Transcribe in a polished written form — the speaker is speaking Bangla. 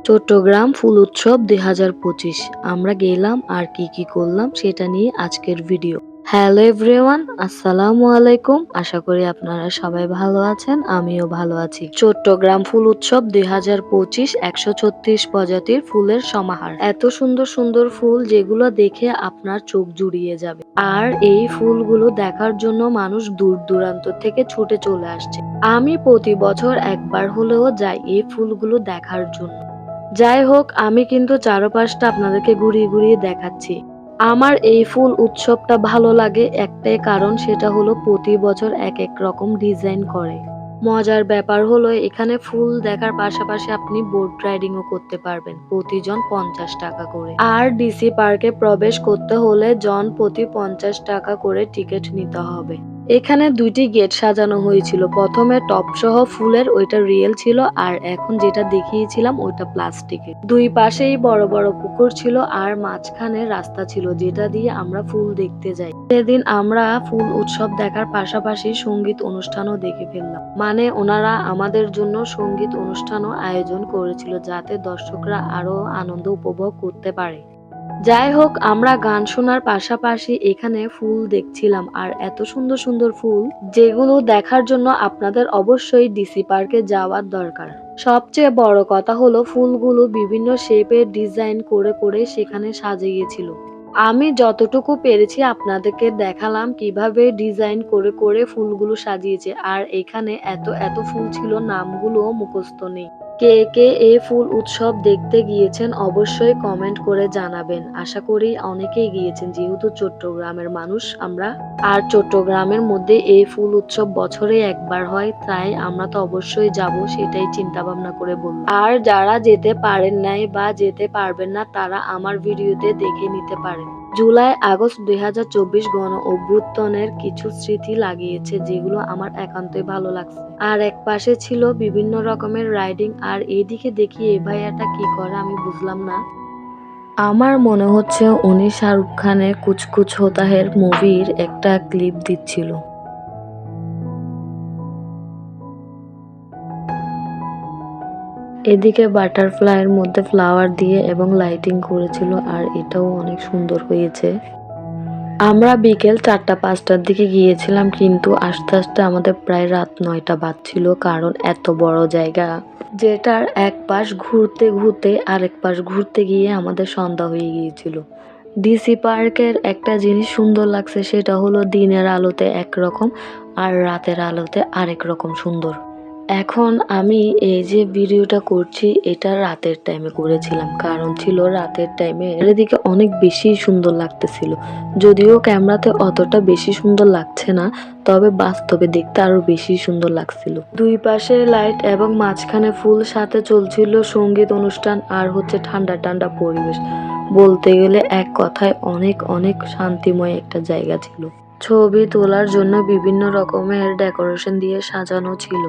চট্টগ্রাম ফুল উৎসব ২০২৫ আমরা গেলাম আর কি করলাম সেটা নিয়ে আজকের ভিডিও। হ্যালো এভরিওয়ান, আসসালামু আলাইকুম। আশা করি আপনারা সবাই ভালো আছেন, আমিও ভালো আছি। চট্টগ্রাম ফুল উৎসব ২০২৫ ১৩৬ প্রজাতির ফুলের সমাহার। এত সুন্দর সুন্দর ফুল যেগুলো দেখে আপনার চোখ জুড়িয়ে যাবে। আর এই ফুলগুলো দেখার জন্য মানুষ দূর দূরান্ত থেকে ছুটে চলে আসছে। আমি প্রতি বছর একবার হলেও যাই এই ফুলগুলো দেখার জন্য। যাই হোক, আমি কিন্তু চারপাশটা আপনাদেরকে ঘুরিয়ে ঘুরিয়ে দেখাচ্ছি। আমার এই ফুল উৎসবটা ভালো লাগে একটাই কারণ, সেটা হলো প্রতি বছর এক এক রকম ডিজাইন করে। মজার ব্যাপার হলো এখানে ফুল দেখার পাশাপাশি আপনি বোট রাইডিংও করতে পারবেন, প্রতিজন ৫০ টাকা করে। আর ডিসি পার্কে প্রবেশ করতে হলে জন প্রতি ৫০ টাকা করে টিকিট নিতে হবে। এখানে দুইটি গেট সাজানো হয়েছিল, প্রথমে টপ সহ ফুলের ওইটা রিয়েল ছিল, আর এখন যেটা দেখিয়েছিলাম ওইটা প্লাস্টিকের। দুই পাশেই বড় বড় পুকুর ছিল আর মাঝখানে রাস্তা ছিল যেটা দিয়ে আমরা ফুল দেখতে যাই। সেদিন আমরা ফুল উৎসব দেখার পাশাপাশি সঙ্গীত অনুষ্ঠানও দেখে ফেললাম। মানে ওনারা আমাদের জন্য সঙ্গীত অনুষ্ঠানও আয়োজন করেছিল যাতে দর্শকরা আরো আনন্দ উপভোগ করতে পারে। যাই হোক, আমরা গান শোনার পাশাপাশি এখানে ফুল দেখছিলাম, আর এত সুন্দর সুন্দর ফুল যেগুলো দেখার জন্য আপনাদের অবশ্যই ডিসি পার্কে যাওয়ার দরকার। সবচেয়ে বড় কথা হলো ফুলগুলো বিভিন্ন শেপের ডিজাইন করে করে সেখানে সাজিয়েছিল। আমি যতটুকু পেরেছি আপনাদেরকে দেখালাম কিভাবে ডিজাইন করে করে ফুলগুলো সাজিয়েছে। আর এখানে এত এত ফুল ছিল, নামগুলো মুখস্থ নেই। কে কে এই ফুল উৎসব দেখতে গিয়েছেন অবশ্যই কমেন্ট করে জানাবেন। আশা করি অনেকেই গিয়েছেন, যেহেতু চট্টগ্রামের মানুষ আমরা। আর চট্টগ্রামের মধ্যে এই ফুল উৎসব বছরে একবার হয়, তাই আমরা তো অবশ্যই যাব, সেটাই চিন্তা ভাবনা করে বললাম। আর যারা যেতে পারেন নাই বা যেতে পারবেন না তারা আমার ভিডিওতে দেখে নিতে পারেন। জুলাই আগস্ট ২০২৪ গণ অভ্যুত্থানের কিছু স্মৃতি লাগিয়েছে যেগুলো আমার একান্তই ভালো লাগছে। আর এক পাশে ছিল বিভিন্ন রকমের রাইডিং। আর এইদিকে দেখি এই ভাইয়াটা কি করে আমি বুঝলাম না। আমার মনে হচ্ছে উনি শাহরুখ খানের কুছ কুছ হোতা হ্যায় মুভির একটা ক্লিপ দিচ্ছিল। এদিকে বাটারফ্লাইয়ের মধ্যে ফ্লাওয়ার দিয়ে এবং লাইটিং করেছিল, আর এটাও অনেক সুন্দর হয়েছে। আমরা বিকেল ৪টা-৫টার দিকে গিয়েছিলাম, কিন্তু আস্তে আস্তে আমাদের প্রায় রাত ৯টা বাজছিল, কারণ এত বড় জায়গা যেটার এক পাশ ঘুরতে ঘুরতে আরেক পাশ ঘুরতে গিয়ে আমাদের সন্ধ্যা হয়ে গিয়েছিল। ডিসি পার্কের একটা জিনিস সুন্দর লাগছে, সেটা হলো দিনের আলোতে একরকম আর রাতের আলোতে আরেক রকম সুন্দর। এখন আমি এই যে ভিডিওটা করছি এটা রাতের টাইমে করেছিলাম, কারণ ছিল রাতের টাইমে এদিকে অনেক বেশি সুন্দর লাগতেছিল। যদিও ক্যামেরাতে অতটা বেশি সুন্দর লাগছে না, তবে বাস্তবে দেখতে আরো বেশি সুন্দর লাগছিল। দুই পাশে লাইট এবং মাঝখানে ফুল, সাথে চলছিল সঙ্গীত অনুষ্ঠান, আর হচ্ছে ঠান্ডা ঠান্ডা পরিবেশ। বলতে গেলে এক কথায় অনেক অনেক শান্তিময় একটা জায়গা ছিল। ছবি তোলার জন্য বিভিন্ন রকমের ডেকোরেশন দিয়ে সাজানো ছিল।